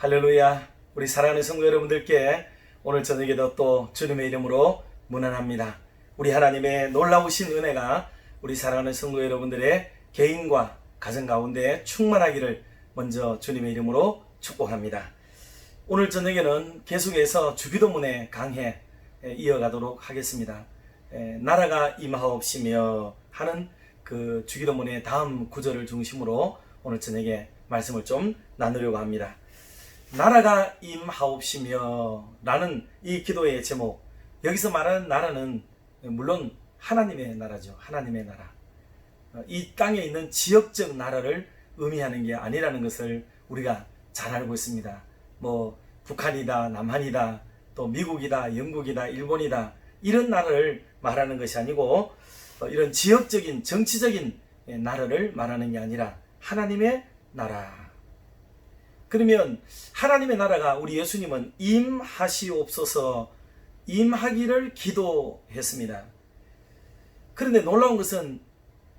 할렐루야. 우리 사랑하는 성도 여러분들께 오늘 저녁에도 또 주님의 이름으로 문안합니다. 우리 하나님의 놀라우신 은혜가 우리 사랑하는 성도 여러분들의 개인과 가정 가운데 충만하기를 먼저 주님의 이름으로 축복합니다. 오늘 저녁에는 계속해서 주기도문의 강해 이어가도록 하겠습니다. 나라가 임하옵시며 하는 그 주기도문의 다음 구절을 중심으로 오늘 저녁에 말씀을 좀 나누려고 합니다. 나라가 임하옵시며 라는 이 기도의 제목, 여기서 말하는 나라는 물론 하나님의 나라죠. 하나님의 나라. 이 땅에 있는 지역적 나라를 의미하는 게 아니라는 것을 우리가 잘 알고 있습니다. 뭐 북한이다, 남한이다, 또 미국이다, 영국이다, 일본이다, 이런 나라를 말하는 것이 아니고 이런 지역적인 정치적인 나라를 말하는 게 아니라 하나님의 나라. 그러면 하나님의 나라가 우리 예수님은 임하시옵소서, 임하기를 기도했습니다. 그런데 놀라운 것은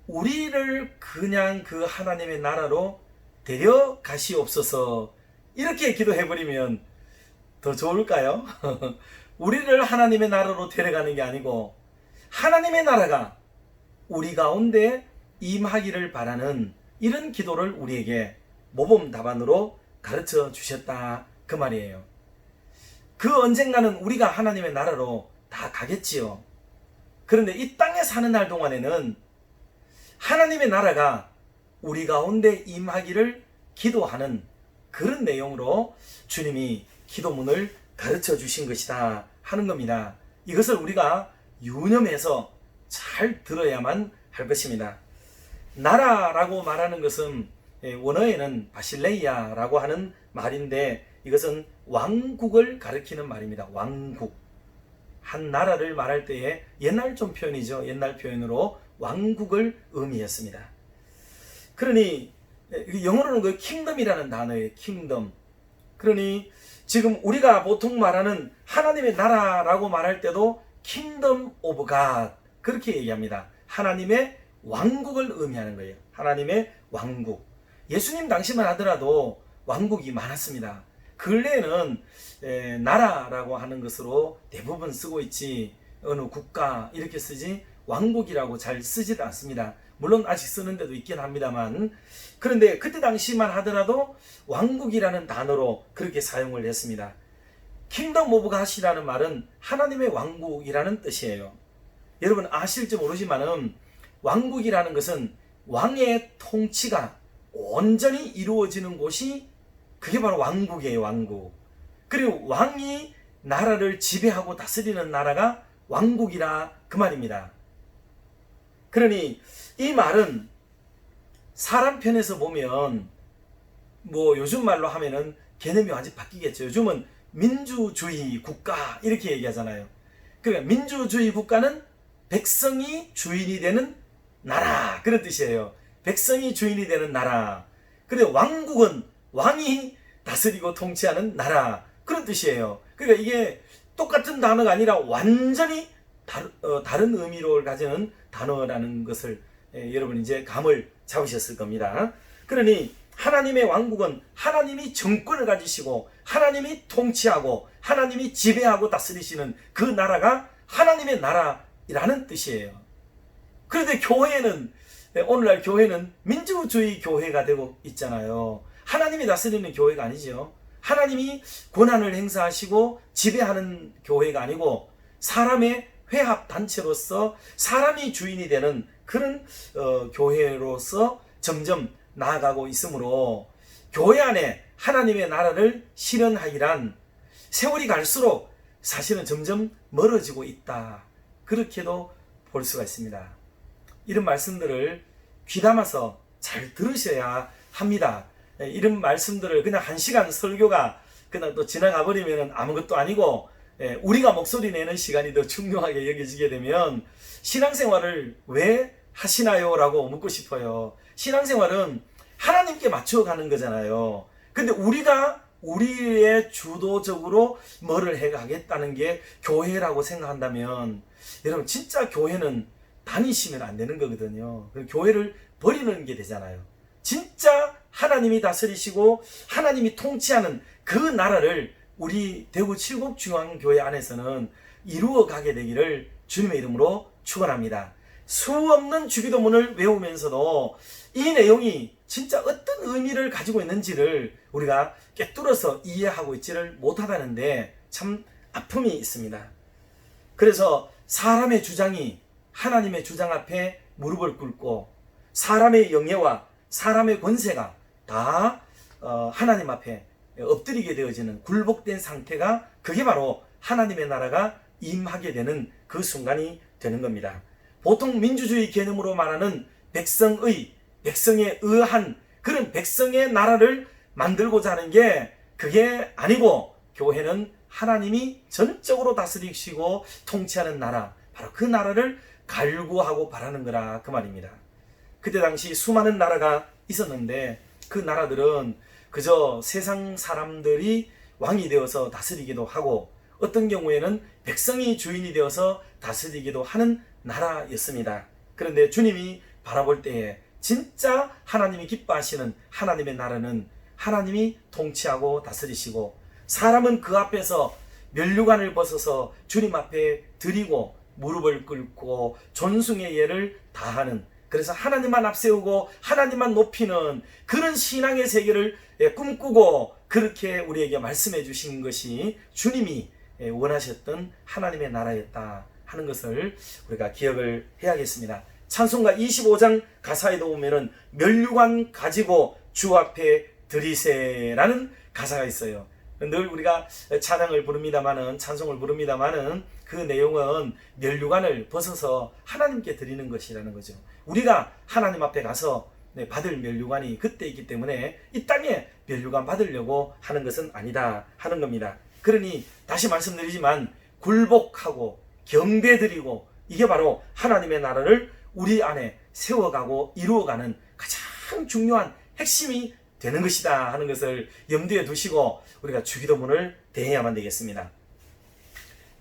우리를 그냥 그 하나님의 나라로 데려가시옵소서 이렇게 기도해버리면 더 좋을까요? 우리를 하나님의 나라로 데려가는 게 아니고 하나님의 나라가 우리 가운데 임하기를 바라는 이런 기도를 우리에게 모범 답안으로 가르쳐 주셨다, 그 말이에요. 그 언젠가는 우리가 하나님의 나라로 다 가겠지요. 그런데 이 땅에 사는 날 동안에는 하나님의 나라가 우리 가운데 임하기를 기도하는 그런 내용으로 주님이 기도문을 가르쳐 주신 것이다 하는 겁니다. 이것을 우리가 유념해서 잘 들어야만 할 것입니다. 나라라고 말하는 것은 원어에는 바실레이아라고 하는 말인데 이것은 왕국을 가리키는 말입니다. 왕국. 한 나라를 말할 때에 옛날 좀 표현이죠. 옛날 표현으로 왕국을 의미했습니다. 그러니 영어로는 그 킹덤이라는 단어예요. 킹덤. 그러니 지금 우리가 보통 말하는 하나님의 나라라고 말할 때도 킹덤 오브 갓 그렇게 얘기합니다. 하나님의 왕국을 의미하는 거예요. 하나님의 왕국. 예수님 당시만 하더라도 왕국이 많았습니다. 근래에는 나라라고 하는 것으로 대부분 쓰고 있지 어느 국가 이렇게 쓰지 왕국이라고 잘 쓰지도 않습니다. 물론 아직 쓰는 데도 있긴 합니다만, 그런데 그때 당시만 하더라도 왕국이라는 단어로 그렇게 사용을 했습니다. 킹덤 오브 갓이라는 말은 하나님의 왕국이라는 뜻이에요. 여러분 아실지 모르지만은 왕국이라는 것은 왕의 통치가 온전히 이루어지는 곳이 그게 바로 왕국이에요. 왕국. 그리고 왕이 나라를 지배하고 다스리는 나라가 왕국이라 그 말입니다. 그러니 이 말은 사람 편에서 보면 뭐 요즘 말로 하면은 개념이 완전히 바뀌겠죠. 요즘은 민주주의 국가 이렇게 얘기하잖아요. 그러니까 민주주의 국가는 백성이 주인이 되는 나라 그런 뜻이에요. 백성이 주인이 되는 나라. 그런데 왕국은 왕이 다스리고 통치하는 나라 그런 뜻이에요. 그러니까 이게 똑같은 단어가 아니라 완전히 다른 의미를 가지는 단어라는 것을 여러분 이제 감을 잡으셨을 겁니다. 그러니 하나님의 왕국은 하나님이 정권을 가지시고 하나님이 통치하고 하나님이 지배하고 다스리시는 그 나라가 하나님의 나라라는 뜻이에요. 그런데 교회는 오늘날 교회는 민주주의 교회가 되고 있잖아요. 하나님이 다스리는 교회가 아니죠. 하나님이 권한을 행사하시고 지배하는 교회가 아니고 사람의 회합단체로서 사람이 주인이 되는 그런 교회로서 점점 나아가고 있으므로 교회 안에 하나님의 나라를 실현하기란 세월이 갈수록 사실은 점점 멀어지고 있다. 그렇게도 볼 수가 있습니다. 이런 말씀들을 귀담아서 잘 들으셔야 합니다. 이런 말씀들을 그냥 한 시간 설교가 그냥 또 지나가 버리면 아무것도 아니고 우리가 목소리 내는 시간이 더 중요하게 여겨지게 되면 신앙생활을 왜 하시나요? 라고 묻고 싶어요. 신앙생활은 하나님께 맞춰가는 거잖아요. 근데 우리가 우리의 주도적으로 뭐를 해가겠다는 게 교회라고 생각한다면 여러분 진짜 교회는 다니시면 안 되는 거거든요. 교회를 버리는 게 되잖아요. 진짜 하나님이 다스리시고 하나님이 통치하는 그 나라를 우리 대구 칠곡중앙교회 안에서는 이루어가게 되기를 주님의 이름으로 축원합니다. 수없는 주기도문을 외우면서도 이 내용이 진짜 어떤 의미를 가지고 있는지를 우리가 꿰뚫어서 이해하고 있지를 못하다는데 참 아픔이 있습니다. 그래서 사람의 주장이 하나님의 주장 앞에 무릎을 꿇고 사람의 영예와 사람의 권세가 다 하나님 앞에 엎드리게 되어지는 굴복된 상태가, 그게 바로 하나님의 나라가 임하게 되는 그 순간이 되는 겁니다. 보통 민주주의 개념으로 말하는 백성의, 백성에 의한 그런 백성의 나라를 만들고자 하는 게 그게 아니고, 교회는 하나님이 전적으로 다스리시고 통치하는 나라, 바로 그 나라를 갈구하고 바라는 거라, 그 말입니다. 그때 당시 수많은 나라가 있었는데 그 나라들은 그저 세상 사람들이 왕이 되어서 다스리기도 하고, 어떤 경우에는 백성이 주인이 되어서 다스리기도 하는 나라였습니다. 그런데 주님이 바라볼 때에 진짜 하나님이 기뻐하시는 하나님의 나라는 하나님이 통치하고 다스리시고, 사람은 그 앞에서 면류관을 벗어서 주님 앞에 드리고 무릎을 꿇고 존숭의 예를 다하는, 그래서 하나님만 앞세우고 하나님만 높이는 그런 신앙의 세계를 꿈꾸고 그렇게 우리에게 말씀해 주신 것이 주님이 원하셨던 하나님의 나라였다 하는 것을 우리가 기억을 해야겠습니다. 찬송가 25장 가사에도 보면은 면류관 가지고 주 앞에 드리세라는 가사가 있어요. 늘 우리가 찬양을 부릅니다마는, 찬송을 부릅니다마는 그 내용은 면류관을 벗어서 하나님께 드리는 것이라는 거죠. 우리가 하나님 앞에 가서 받을 면류관이 그때 있기 때문에 이 땅에 면류관 받으려고 하는 것은 아니다 하는 겁니다. 그러니 다시 말씀드리지만 굴복하고 경배드리고, 이게 바로 하나님의 나라를 우리 안에 세워가고 이루어가는 가장 중요한 핵심이 되는 것이다 하는 것을 염두에 두시고 우리가 주기도문을 대해야만 되겠습니다.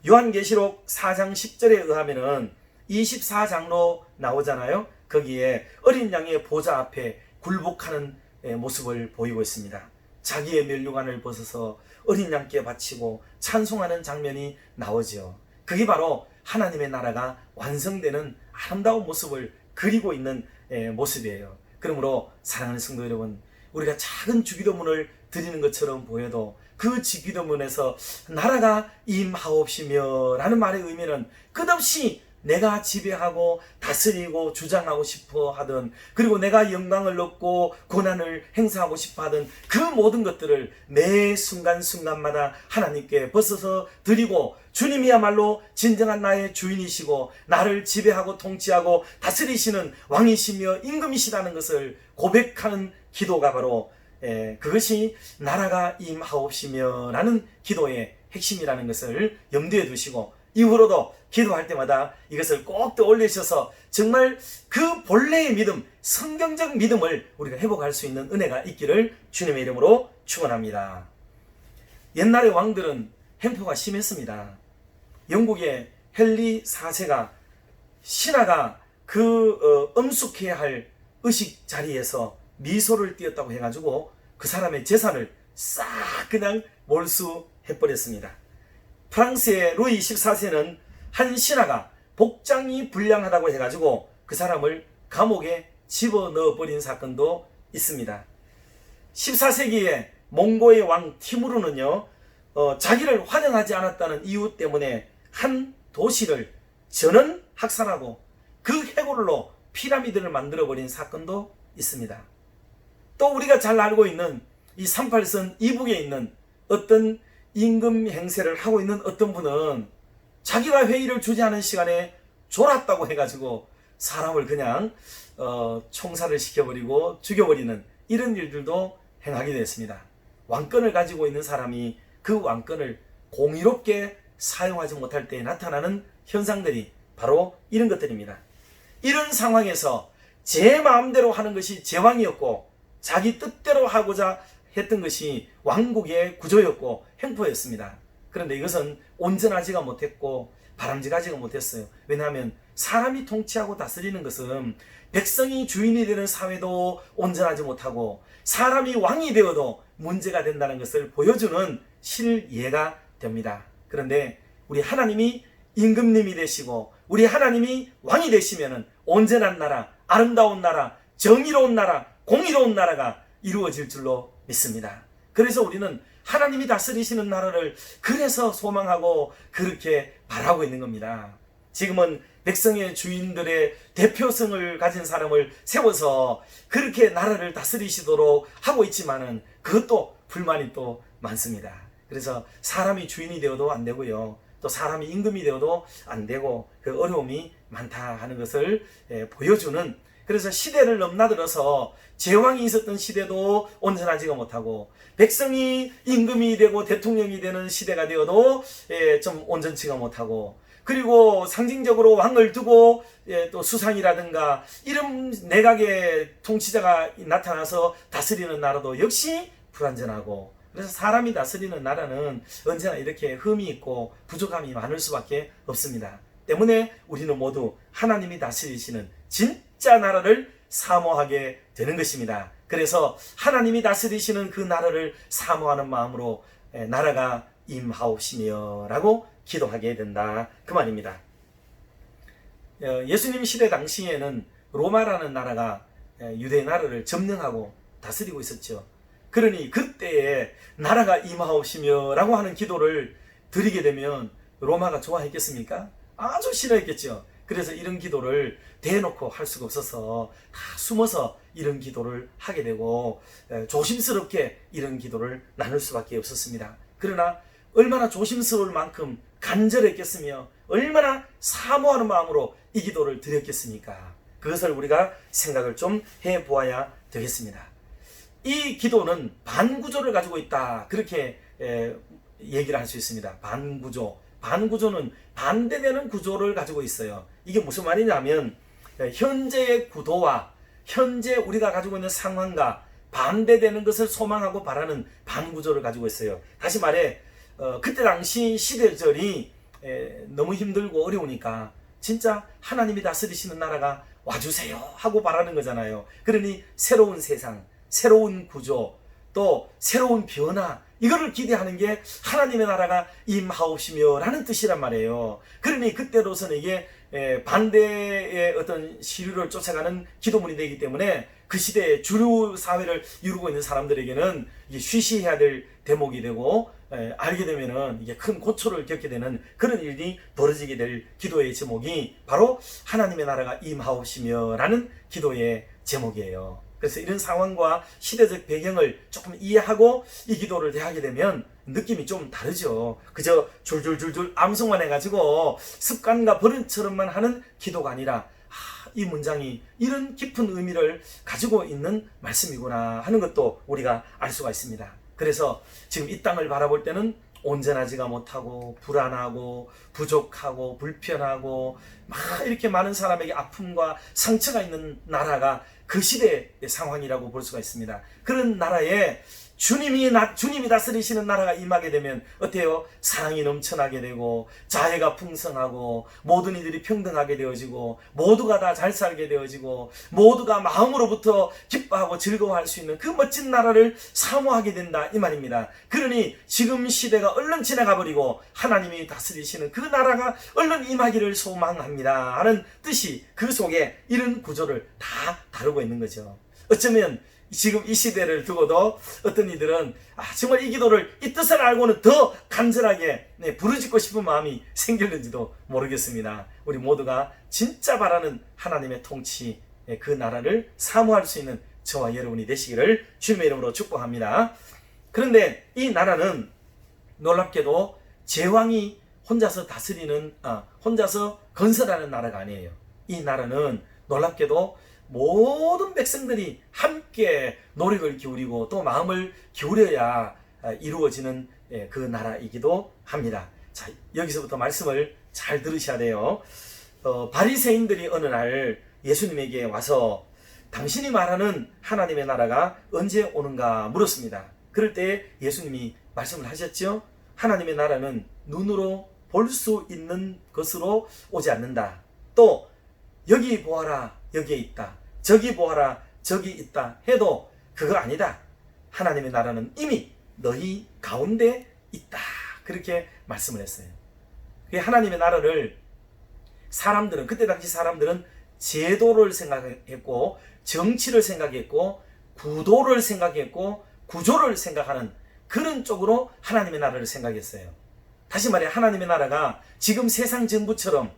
요한계시록 4장 10절에 의하면은 24장로 나오잖아요. 거기에 어린 양의 보좌 앞에 굴복하는 모습을 보이고 있습니다. 자기의 면류관을 벗어서 어린 양께 바치고 찬송하는 장면이 나오죠. 그게 바로 하나님의 나라가 완성되는 아름다운 모습을 그리고 있는 모습이에요. 그러므로 사랑하는 성도 여러분, 우리가 작은 주기도문을 드리는 것처럼 보여도 그 주기도문에서 나라가 임하옵시며 라는 말의 의미는 끝없이 내가 지배하고 다스리고 주장하고 싶어 하던, 그리고 내가 영광을 얻고 고난을 행사하고 싶어 하던 그 모든 것들을 매 순간순간마다 하나님께 벗어서 드리고, 주님이야말로 진정한 나의 주인이시고 나를 지배하고 통치하고 다스리시는 왕이시며 임금이시라는 것을 고백하는 기도가 바로 그것이 나라가 임하옵시며 라는 기도의 핵심이라는 것을 염두에 두시고, 이후로도 기도할 때마다 이것을 꼭 떠올리셔서 정말 그 본래의 믿음, 성경적 믿음을 우리가 회복할 수 있는 은혜가 있기를 주님의 이름으로 축원합니다. 옛날의 왕들은 행포가 심했습니다. 영국의 헨리 4세가 신하가 음숙해야 할 의식 자리에서 미소를 띄었다고 해가지고 그 사람의 재산을 싹 그냥 몰수해버렸습니다. 프랑스의 루이 14세는 한 신하가 복장이 불량하다고 해가지고 그 사람을 감옥에 집어넣어버린 사건도 있습니다. 14세기에 몽고의 왕 티무르는요, 자기를 환영하지 않았다는 이유 때문에 한 도시를 전원 학살하고 그 해골로 피라미드를 만들어버린 사건도 있습니다. 또 우리가 잘 알고 있는 이 38선 이북에 있는 어떤 임금 행세를 하고 있는 어떤 분은 자기가 회의를 주재하는 시간에 졸았다고 해가지고 사람을 그냥 총살을 시켜버리고 죽여버리는 이런 일들도 행하게 됐습니다. 왕권을 가지고 있는 사람이 그 왕권을 공의롭게 사용하지 못할 때 나타나는 현상들이 바로 이런 것들입니다. 이런 상황에서 제 마음대로 하는 것이 제왕이었고 자기 뜻대로 하고자 했던 것이 왕국의 구조였고 행포였습니다. 그런데 이것은 온전하지가 못했고 바람직하지가 못했어요. 왜냐하면 사람이 통치하고 다스리는 것은 백성이 주인이 되는 사회도 온전하지 못하고 사람이 왕이 되어도 문제가 된다는 것을 보여주는 실예가 됩니다. 그런데 우리 하나님이 임금님이 되시고 우리 하나님이 왕이 되시면은 온전한 나라, 아름다운 나라, 정의로운 나라, 공의로운 나라가 이루어질 줄로 믿습니다. 그래서 우리는 하나님이 다스리시는 나라를 그래서 소망하고 그렇게 바라고 있는 겁니다. 지금은 백성의 주인들의 대표성을 가진 사람을 세워서 그렇게 나라를 다스리시도록 하고 있지만은 그것도 불만이 또 많습니다. 그래서 사람이 주인이 되어도 안 되고요. 또 사람이 임금이 되어도 안 되고 그 어려움이 많다 하는 것을 보여주는, 그래서 시대를 넘나들어서 제왕이 있었던 시대도 온전하지가 못하고 백성이 임금이 되고 대통령이 되는 시대가 되어도 좀 온전치가 못하고, 그리고 상징적으로 왕을 두고 또 수상이라든가 이런 내각의 통치자가 나타나서 다스리는 나라도 역시 불완전하고, 그래서 사람이 다스리는 나라는 언제나 이렇게 흠이 있고 부족함이 많을 수밖에 없습니다. 때문에 우리는 모두 하나님이 다스리시는 진짜 나라를 사모하게 되는 것입니다. 그래서 하나님이 다스리시는 그 나라를 사모하는 마음으로 나라가 임하옵시며 라고 기도하게 된다, 그 말입니다. 예수님 시대 당시에는 로마라는 나라가 유대 나라를 점령하고 다스리고 있었죠. 그러니 그때에 나라가 임하옵시며 라고 하는 기도를 드리게 되면 로마가 좋아했겠습니까? 아주 싫어했겠죠. 그래서 이런 기도를 대놓고 할 수가 없어서 다 숨어서 이런 기도를 하게 되고 조심스럽게 이런 기도를 나눌 수밖에 없었습니다. 그러나 얼마나 조심스러울 만큼 간절했겠으며 얼마나 사모하는 마음으로 이 기도를 드렸겠습니까? 그것을 우리가 생각을 좀 해보아야 되겠습니다. 이 기도는 반구조를 가지고 있다, 그렇게 얘기를 할 수 있습니다. 반구조는 반대되는 구조를 가지고 있어요. 이게 무슨 말이냐면 현재의 구도와 현재 우리가 가지고 있는 상황과 반대되는 것을 소망하고 바라는 반구조를 가지고 있어요. 다시 말해 그때 당시 시대절이 너무 힘들고 어려우니까 진짜 하나님이 다스리시는 나라가 와주세요 하고 바라는 거잖아요. 그러니 새로운 세상, 새로운 구조, 또 새로운 변화, 이거를 기대하는 게 하나님의 나라가 임하옵시며 라는 뜻이란 말이에요. 그러니 그때로서는 이게 반대의 어떤 시류를 쫓아가는 기도문이 되기 때문에 그 시대의 주류 사회를 이루고 있는 사람들에게는 이게 쉬쉬해야 될 대목이 되고, 알게 되면은 이게 큰 고초를 겪게 되는 그런 일이 벌어지게 될 기도의 제목이 바로 하나님의 나라가 임하옵시며 라는 기도의 제목이에요. 그래서 이런 상황과 시대적 배경을 조금 이해하고 이 기도를 대하게 되면 느낌이 좀 다르죠. 그저 줄줄줄줄 암송만 해가지고 습관과 버릇처럼만 하는 기도가 아니라 이 문장이 이런 깊은 의미를 가지고 있는 말씀이구나 하는 것도 우리가 알 수가 있습니다. 그래서 지금 이 땅을 바라볼 때는 온전하지가 못하고 불안하고 부족하고 불편하고 막 이렇게 많은 사람에게 아픔과 상처가 있는 나라가 그 시대의 상황이라고 볼 수가 있습니다. 그런 나라에 주님이 다스리시는 나라가 임하게 되면 어때요? 사랑이 넘쳐나게 되고 자애가 풍성하고 모든 이들이 평등하게 되어지고 모두가 다 잘 살게 되어지고 모두가 마음으로부터 기뻐하고 즐거워할 수 있는 그 멋진 나라를 사모하게 된다, 이 말입니다. 그러니 지금 시대가 얼른 지나가 버리고 하나님이 다스리시는 그 나라가 얼른 임하기를 소망합니다 하는 뜻이 그 속에 이런 구조를 다 다루고 있는 거죠. 어쩌면 지금 이 시대를 두고도 어떤 이들은 정말 이 기도를 이 뜻을 알고는 더 간절하게 부르짖고 싶은 마음이 생겼는지도 모르겠습니다. 우리 모두가 진짜 바라는 하나님의 통치, 그 나라를 사모할 수 있는 저와 여러분이 되시기를 주님의 이름으로 축복합니다. 그런데 이 나라는 놀랍게도 제왕이 혼자서 다스리는, 혼자서 건설하는 나라가 아니에요. 이 나라는 놀랍게도 모든 백성들이 함께 노력을 기울이고 또 마음을 기울여야 이루어지는 그 나라이기도 합니다. 자, 여기서부터 말씀을 잘 들으셔야 돼요. 바리새인들이 어느 날 예수님에게 와서 당신이 말하는 하나님의 나라가 언제 오는가 물었습니다. 그럴 때 예수님이 말씀을 하셨죠. 하나님의 나라는 눈으로 볼 수 있는 것으로 오지 않는다. 또 여기 보아라, 여기에 있다. 저기 보아라, 저기 있다 해도 그거 아니다. 하나님의 나라는 이미 너희 가운데 있다. 그렇게 말씀을 했어요. 하나님의 나라를 사람들은, 그때 당시 사람들은 제도를 생각했고, 정치를 생각했고, 구도를 생각했고, 구조를 생각하는 그런 쪽으로 하나님의 나라를 생각했어요. 다시 말해 하나님의 나라가 지금 세상 정부처럼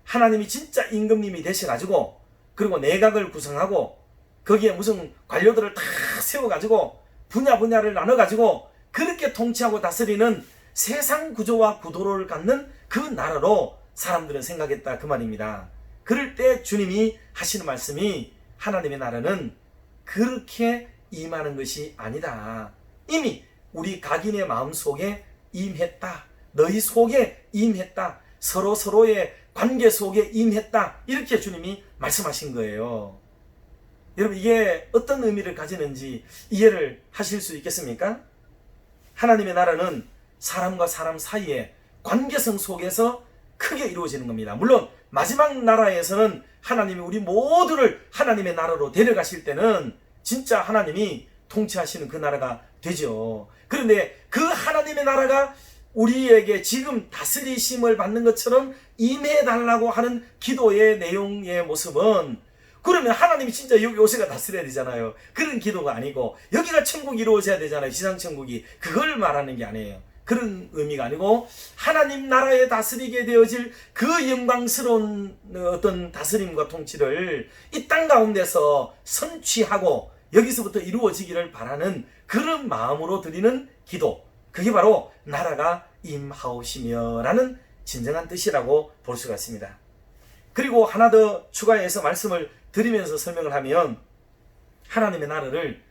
하나님이 진짜 임금님이 되셔가지고, 그리고 내각을 구성하고 거기에 무슨 관료들을 다 세워가지고 분야를 나눠가지고 그렇게 통치하고 다스리는 세상 구조와 구도를 갖는 그 나라로 사람들은 생각했다, 그 말입니다. 그럴 때 주님이 하시는 말씀이 하나님의 나라는 그렇게 임하는 것이 아니다. 이미 우리 각인의 마음속에 임했다. 너희 속에 임했다. 서로의 관계 속에 임했다. 이렇게 주님이 말씀하신 거예요. 여러분, 이게 어떤 의미를 가지는지 이해를 하실 수 있겠습니까? 하나님의 나라는 사람과 사람 사이에 관계성 속에서 크게 이루어지는 겁니다. 물론 마지막 나라에서는 하나님이 우리 모두를 하나님의 나라로 데려가실 때는 진짜 하나님이 통치하시는 그 나라가 되죠. 그런데 그 하나님의 나라가 우리에게 지금 다스리심을 받는 것처럼 임해달라고 하는 기도의 내용의 모습은, 그러면 하나님이 진짜 요새가 다스려야 되잖아요. 그런 기도가 아니고 여기가 천국이 이루어져야 되잖아요. 지상천국이. 그걸 말하는 게 아니에요. 그런 의미가 아니고 하나님 나라에 다스리게 되어질 그 영광스러운 어떤 다스림과 통치를 이 땅 가운데서 선취하고 여기서부터 이루어지기를 바라는 그런 마음으로 드리는 기도, 그게 바로 나라가 임하오시며 라는 진정한 뜻이라고 볼 수가 있습니다. 그리고 하나 더 추가해서 말씀을 드리면서 설명을 하면, 하나님의 나라를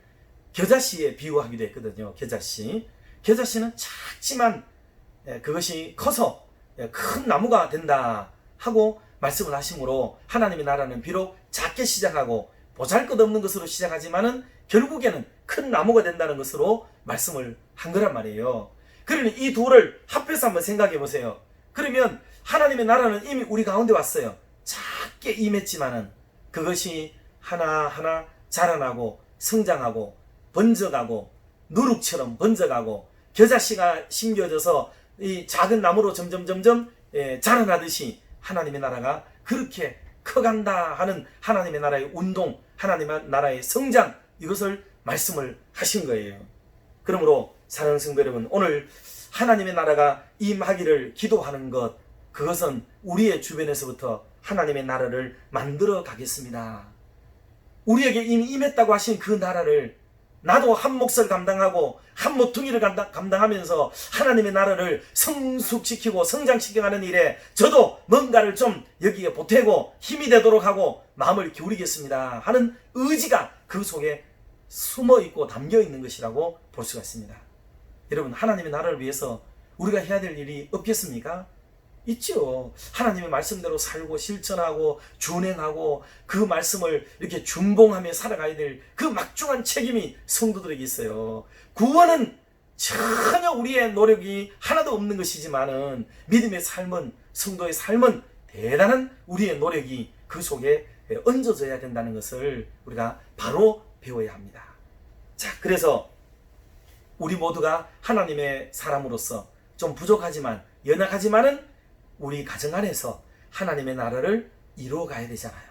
겨자씨에 비유하기도 했거든요. 겨자씨는 작지만 그것이 커서 큰 나무가 된다 하고 말씀을 하시므로, 하나님의 나라는 비록 작게 시작하고 보잘것없는 것으로 시작하지만은 결국에는 큰 나무가 된다는 것으로 말씀을 한 거란 말이에요. 그러니 이 둘을 합해서 한번 생각해 보세요. 그러면 하나님의 나라는 이미 우리 가운데 왔어요. 작게 임했지만은 그것이 하나하나 자라나고 성장하고 번져가고 누룩처럼 번져가고 겨자씨가 심겨져서 이 작은 나무로 점점 자라나듯이 하나님의 나라가 그렇게 커간다 하는 하나님의 나라의 운동, 하나님의 나라의 성장, 이것을 말씀을 하신 거예요. 그러므로 사랑하는 성도 여러분, 오늘 하나님의 나라가 임하기를 기도하는 것, 그것은 우리의 주변에서부터 하나님의 나라를 만들어 가겠습니다. 우리에게 이미 임했다고 하신 그 나라를, 나도 한 몫을 감당하고 한 모퉁이를 감당하면서 하나님의 나라를 성숙시키고 성장시켜가는 일에 저도 뭔가를 좀 여기에 보태고 힘이 되도록 하고 마음을 기울이겠습니다 하는 의지가 그 속에 숨어있고 담겨있는 것이라고 볼 수가 있습니다. 여러분, 하나님의 나라를 위해서 우리가 해야 될 일이 없겠습니까? 있죠. 하나님의 말씀대로 살고 실천하고 준행하고 그 말씀을 이렇게 준봉하며 살아가야 될 그 막중한 책임이 성도들에게 있어요. 구원은 전혀 우리의 노력이 하나도 없는 것이지만은 믿음의 삶은, 성도의 삶은 대단한 우리의 노력이 그 속에 얹어져야 된다는 것을 우리가 바로 배워야 합니다. 자, 그래서 우리 모두가 하나님의 사람으로서 좀 부족하지만 연약하지만은 우리 가정 안에서 하나님의 나라를 이루어가야 되잖아요.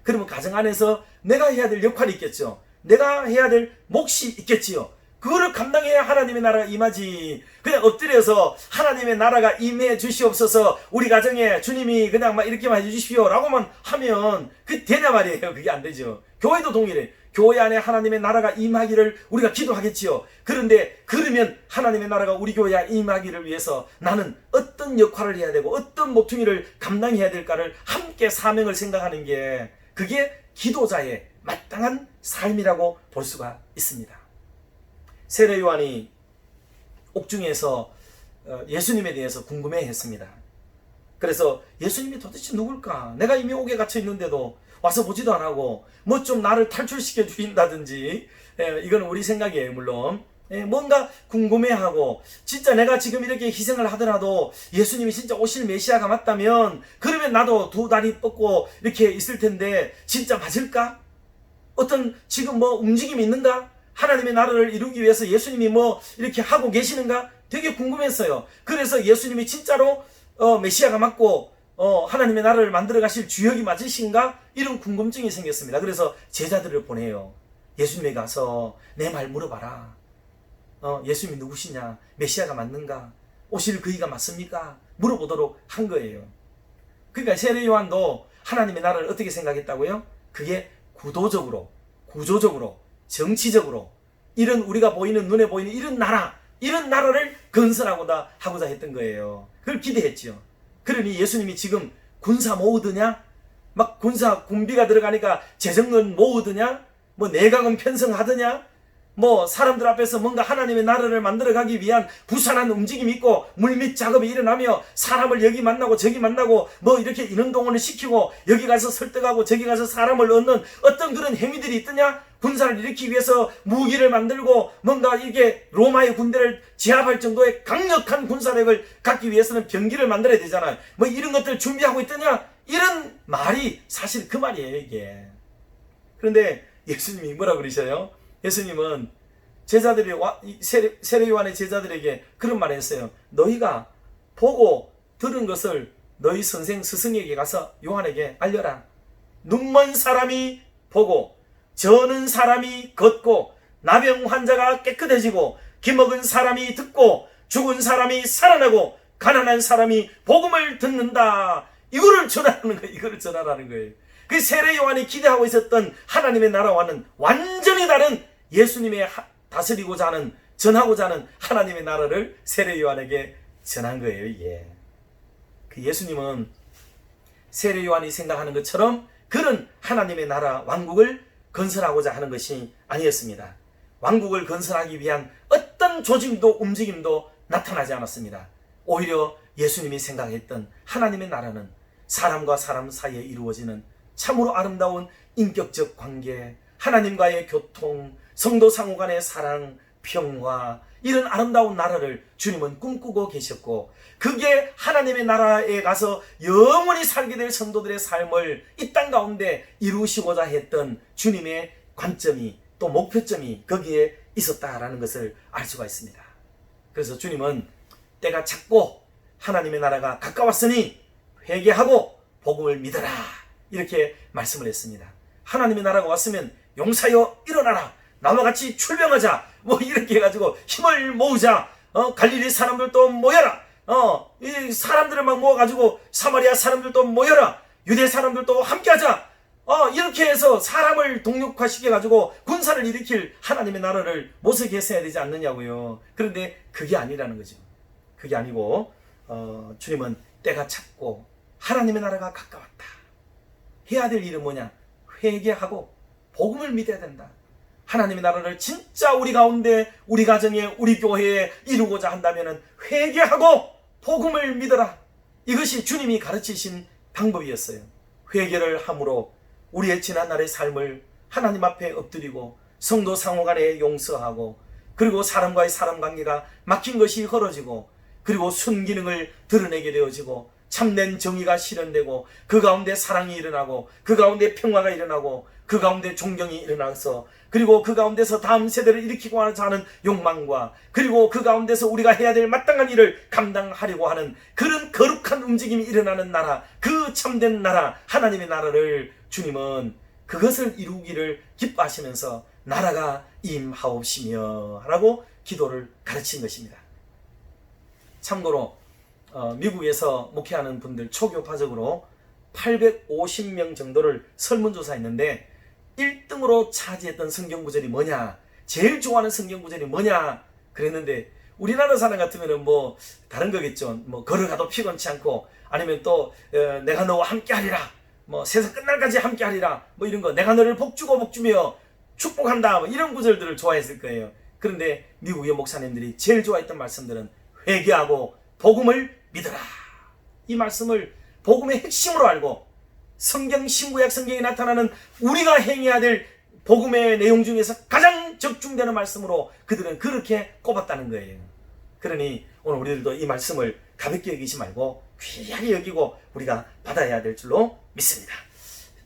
그러면 가정 안에서 내가 해야 될 역할이 있겠죠. 내가 해야 될 몫이 있겠지요. 그거를 감당해야 하나님의 나라가 임하지. 그냥 엎드려서 하나님의 나라가 임해 주시옵소서, 우리 가정에 주님이 그냥 막 이렇게만 해주십시오 라고만 하면 그게 되냐 말이에요. 그게 안 되죠. 교회도 동일해. 교회 안에 하나님의 나라가 임하기를 우리가 기도하겠지요. 그런데 그러면 하나님의 나라가 우리 교회에 임하기를 위해서 나는 어떤 역할을 해야 되고 어떤 모퉁이를 감당해야 될까를 함께 사명을 생각하는 게, 그게 기도자의 마땅한 삶이라고 볼 수가 있습니다. 세례 요한이 옥중에서 예수님에 대해서 궁금해했습니다. 그래서 예수님이 도대체 누굴까? 내가 이미 옥에 갇혀 있는데도 와서 보지도 안 하고 뭐 좀 나를 탈출시켜 주신다든지, 이건 우리 생각이에요. 물론 뭔가 궁금해하고, 진짜 내가 지금 이렇게 희생을 하더라도 예수님이 진짜 오실 메시아가 맞다면 그러면 나도 두 다리 뻗고 이렇게 있을 텐데 진짜 맞을까? 어떤 지금 뭐 움직임이 있는가? 하나님의 나라를 이루기 위해서 예수님이 뭐 이렇게 하고 계시는가 되게 궁금했어요. 그래서 예수님이 진짜로 메시아가 맞고 하나님의 나라를 만들어 가실 주역이 맞으신가 이런 궁금증이 생겼습니다. 그래서 제자들을 보내요. 예수님에 가서 내 말 물어봐라. 예수님이 누구시냐? 메시아가 맞는가? 오실 그이가 맞습니까? 물어보도록 한 거예요. 그러니까 세례 요한도 하나님의 나라를 어떻게 생각했다고요? 그게 구도적으로, 구조적으로, 정치적으로 이런 우리가 보이는 눈에 보이는 이런 나라를 건설하고자 하고자 했던 거예요. 그걸 기대했죠. 그러니 예수님이 지금 군사 모으드냐? 막 군비가 들어가니까 재정은 모으드냐? 뭐 내각은 편성하드냐? 뭐 사람들 앞에서 뭔가 하나님의 나라를 만들어가기 위한 부산한 움직임이 있고 물밑 작업이 일어나며 사람을 여기 만나고 저기 만나고 뭐 이렇게 인원동원을 시키고 여기 가서 설득하고 저기 가서 사람을 얻는 어떤 그런 행위들이 있더냐? 군사를 일으키기 위해서 무기를 만들고 뭔가 이게 로마의 군대를 제압할 정도의 강력한 군사력을 갖기 위해서는 병기를 만들어야 되잖아요. 뭐 이런 것들 준비하고 있더냐? 이런 말이 사실 그 말이에요, 이게. 그런데 예수님이 뭐라 그러셔요? 예수님은 제자들이 세례 요한의 제자들에게 그런 말을 했어요. 너희가 보고 들은 것을 너희 선생 스승에게 가서 요한에게 알려라. 눈먼 사람이 보고 저는 사람이 걷고 나병 환자가 깨끗해지고 기먹은 사람이 듣고 죽은 사람이 살아나고 가난한 사람이 복음을 듣는다. 이거를 전하라는 거예요. 그 세례 요한이 기대하고 있었던 하나님의 나라와는 완전히 다른 예수님의 다스리고자 하는, 전하고자 하는 하나님의 나라를 세례 요한에게 전한 거예요, 이게. 그 예수님은 세례 요한이 생각하는 것처럼 그런 하나님의 나라, 왕국을 건설하고자 하는 것이 아니었습니다. 왕국을 건설하기 위한 어떤 조짐도 움직임도 나타나지 않았습니다. 오히려 예수님이 생각했던 하나님의 나라는 사람과 사람 사이에 이루어지는 참으로 아름다운 인격적 관계, 하나님과의 교통, 성도 상호 간의 사랑, 평화, 이런 아름다운 나라를 주님은 꿈꾸고 계셨고 그게 하나님의 나라에 가서 영원히 살게 될 성도들의 삶을 이 땅 가운데 이루시고자 했던 주님의 관점이 또 목표점이 거기에 있었다라는 것을 알 수가 있습니다. 그래서 주님은 때가 찼고 하나님의 나라가 가까웠으니 회개하고 복음을 믿어라 이렇게 말씀을 했습니다. 하나님의 나라가 왔으면 용사여 일어나라, 나와 같이 출병하자, 뭐 이렇게 해가지고 힘을 모으자, 갈릴리 사람들도 모여라, 이 사람들을 막 모아가지고 사마리아 사람들도 모여라, 유대 사람들도 함께하자, 이렇게 해서 사람을 동력화시켜가지고 군사를 일으킬 하나님의 나라를 모색해 했어야 되지 않느냐고요. 그런데 그게 아니라는 거죠. 그게 아니고 주님은 때가 찼고 하나님의 나라가 가까웠다. 해야 될 일은 뭐냐? 회개하고 복음을 믿어야 된다. 하나님의 나라를 진짜 우리 가운데, 우리 가정에, 우리 교회에 이루고자 한다면 회개하고 복음을 믿어라. 이것이 주님이 가르치신 방법이었어요. 회개를 함으로 우리의 지난날의 삶을 하나님 앞에 엎드리고 성도 상호 간에 용서하고 그리고 사람과의 사람 관계가 막힌 것이 헐어지고 그리고 순기능을 드러내게 되어지고 참된 정의가 실현되고 그 가운데 사랑이 일어나고 그 가운데 평화가 일어나고 그 가운데 존경이 일어나서 그리고 그 가운데서 다음 세대를 일으키고자 하는 욕망과 그리고 그 가운데서 우리가 해야 될 마땅한 일을 감당하려고 하는 그런 거룩한 움직임이 일어나는 나라, 그 참된 나라, 하나님의 나라를 주님은 그것을 이루기를 기뻐하시면서 나라가 임하옵시며 라고 기도를 가르친 것입니다. 참고로 미국에서 목회하는 분들 초교파적으로 850명 정도를 설문조사했는데 1등으로 차지했던 성경구절이 뭐냐, 제일 좋아하는 성경구절이 뭐냐 그랬는데 우리나라 사람 같으면 뭐 다른 거겠죠. 뭐 걸어가도 피곤치 않고 아니면 또 내가 너와 함께하리라, 뭐 세상 끝날까지 함께하리라, 뭐 이런 거, 내가 너를 복주고 복주며 축복한다, 뭐 이런 구절들을 좋아했을 거예요. 그런데 미국의 목사님들이 제일 좋아했던 말씀들은 회개하고 복음을 믿어라, 이 말씀을 복음의 핵심으로 알고 성경 신구약 성경에 나타나는 우리가 행해야 될 복음의 내용 중에서 가장 적중되는 말씀으로 그들은 그렇게 꼽았다는 거예요. 그러니 오늘 우리들도 이 말씀을 가볍게 여기지 말고 귀하게 여기고 우리가 받아야 될 줄로 믿습니다.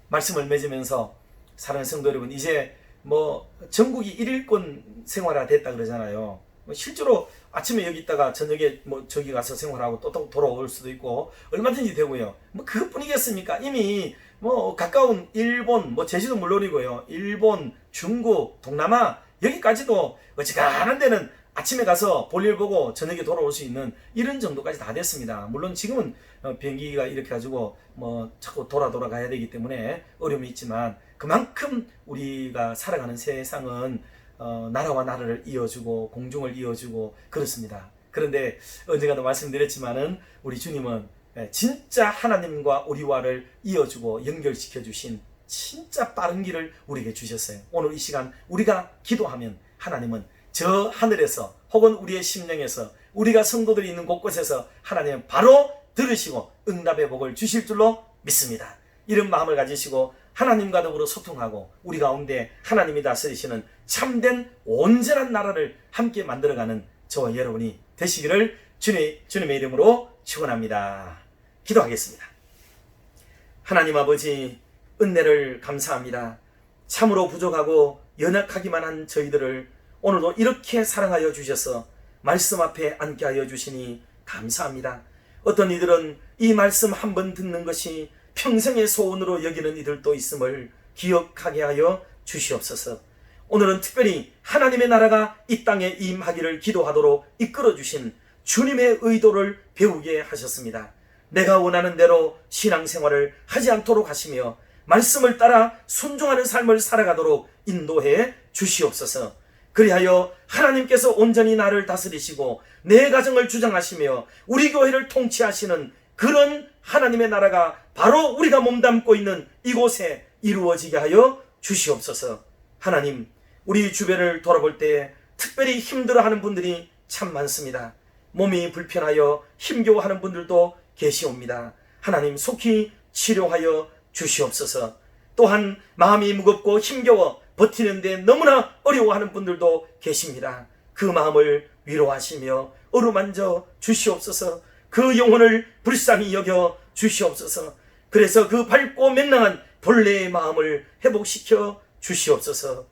말씀을 맺으면서 사랑하는 성도 여러분, 이제 뭐 전국이 1일권 생활화 됐다 그러잖아요. 뭐 실제로 아침에 여기 있다가 저녁에 뭐 저기 가서 생활하고 또 돌아올 수도 있고 얼마든지 되고요. 뭐 그것뿐이겠습니까? 이미 뭐 가까운 일본, 뭐 제주도 물론이고요. 일본, 중국, 동남아 여기까지도 어지간한 데는 아침에 가서 볼일 보고 저녁에 돌아올 수 있는 이런 정도까지 다 됐습니다. 물론 지금은 비행기가 이렇게 가지고 뭐 자꾸 돌아가야 되기 때문에 어려움이 있지만 그만큼 우리가 살아가는 세상은 나라와 나라를 이어주고 공중을 이어주고 그렇습니다. 그런데 언젠가도 말씀드렸지만은 우리 주님은 진짜 하나님과 우리와를 이어주고 연결시켜 주신 진짜 빠른 길을 우리에게 주셨어요. 오늘 이 시간 우리가 기도하면 하나님은 저 하늘에서 혹은 우리의 심령에서 우리가 성도들이 있는 곳곳에서 하나님은 바로 들으시고 응답의 복을 주실 줄로 믿습니다. 이런 마음을 가지시고 하나님과 더불어 소통하고 우리 가운데 하나님이 다스리시는 참된 온전한 나라를 함께 만들어가는 저와 여러분이 되시기를 주님의 이름으로 축원합니다. 기도하겠습니다. 하나님 아버지, 은혜를 감사합니다. 참으로 부족하고 연약하기만 한 저희들을 오늘도 이렇게 사랑하여 주셔서 말씀 앞에 앉게 하여 주시니 감사합니다. 어떤 이들은 이 말씀 한 번 듣는 것이 평생의 소원으로 여기는 이들도 있음을 기억하게 하여 주시옵소서. 오늘은 특별히 하나님의 나라가 이 땅에 임하기를 기도하도록 이끌어 주신 주님의 의도를 배우게 하셨습니다. 내가 원하는 대로 신앙생활을 하지 않도록 하시며 말씀을 따라 순종하는 삶을 살아가도록 인도해 주시옵소서. 그리하여 하나님께서 온전히 나를 다스리시고 내 가정을 주장하시며 우리 교회를 통치하시는 그런 하나님의 나라가 바로 우리가 몸담고 있는 이곳에 이루어지게 하여 주시옵소서. 하나님, 우리 주변을 돌아볼 때 특별히 힘들어하는 분들이 참 많습니다. 몸이 불편하여 힘겨워하는 분들도 계시옵니다. 하나님, 속히 치료하여 주시옵소서. 또한 마음이 무겁고 힘겨워 버티는데 너무나 어려워하는 분들도 계십니다. 그 마음을 위로하시며 어루만져 주시옵소서. 그 영혼을 불쌍히 여겨 주시옵소서. 그래서 그 밝고 맹랑한 본래의 마음을 회복시켜 주시옵소서.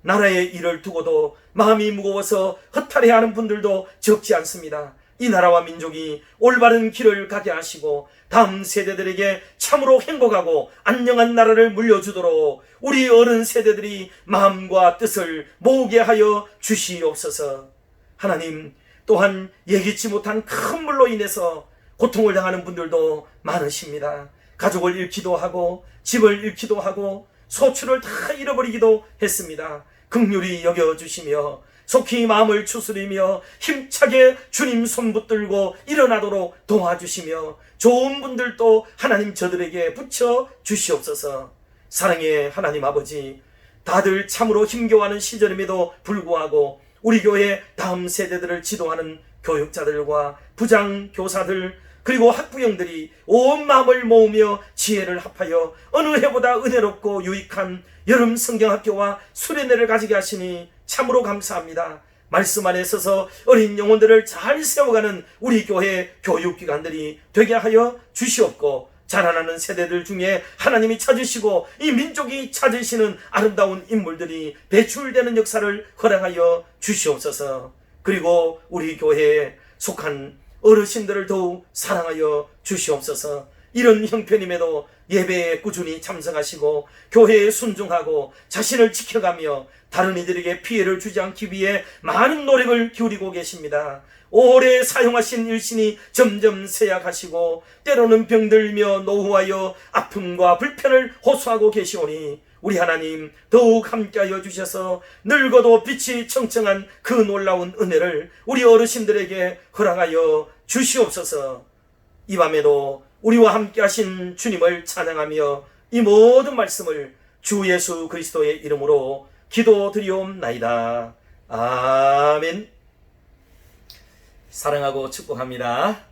나라의 일을 두고도 마음이 무거워서 허탈해하는 분들도 적지 않습니다. 이 나라와 민족이 올바른 길을 가게 하시고 다음 세대들에게 참으로 행복하고 안녕한 나라를 물려주도록 우리 어른 세대들이 마음과 뜻을 모으게 하여 주시옵소서. 하나님, 또한 예기치 못한 큰 물로 인해서 고통을 당하는 분들도 많으십니다. 가족을 잃기도 하고 집을 잃기도 하고 소출을 다 잃어버리기도 했습니다. 긍휼히 여겨주시며 속히 마음을 추스리며 힘차게 주님 손 붙들고 일어나도록 도와주시며 좋은 분들도 하나님 저들에게 붙여 주시옵소서. 사랑의 하나님 아버지, 다들 참으로 힘겨워하는 시절임에도 불구하고 우리 교회 다음 세대들을 지도하는 교육자들과 부장 교사들 그리고 학부형들이 온 마음을 모으며 지혜를 합하여 어느 해보다 은혜롭고 유익한 여름 성경학교와 수련회를 가지게 하시니 참으로 감사합니다. 말씀 안에 서서 어린 영혼들을 잘 세워가는 우리 교회 교육기관들이 되게 하여 주시옵고 자라나는 세대들 중에 하나님이 찾으시고 이 민족이 찾으시는 아름다운 인물들이 배출되는 역사를 허락하여 주시옵소서. 그리고 우리 교회에 속한 어르신들을 더욱 사랑하여 주시옵소서. 이런 형편임에도 예배에 꾸준히 참석하시고 교회에 순종하고 자신을 지켜가며 다른 이들에게 피해를 주지 않기 위해 많은 노력을 기울이고 계십니다. 오래 사용하신 일신이 점점 쇠약하시고 때로는 병들며 노후하여 아픔과 불편을 호소하고 계시오니 우리 하나님 더욱 함께하여 주셔서 늙어도 빛이 청청한 그 놀라운 은혜를 우리 어르신들에게 허락하여 주시옵소서. 이 밤에도 우리와 함께하신 주님을 찬양하며 이 모든 말씀을 주 예수 그리스도의 이름으로 기도드리옵나이다. 아멘. 사랑하고 축복합니다.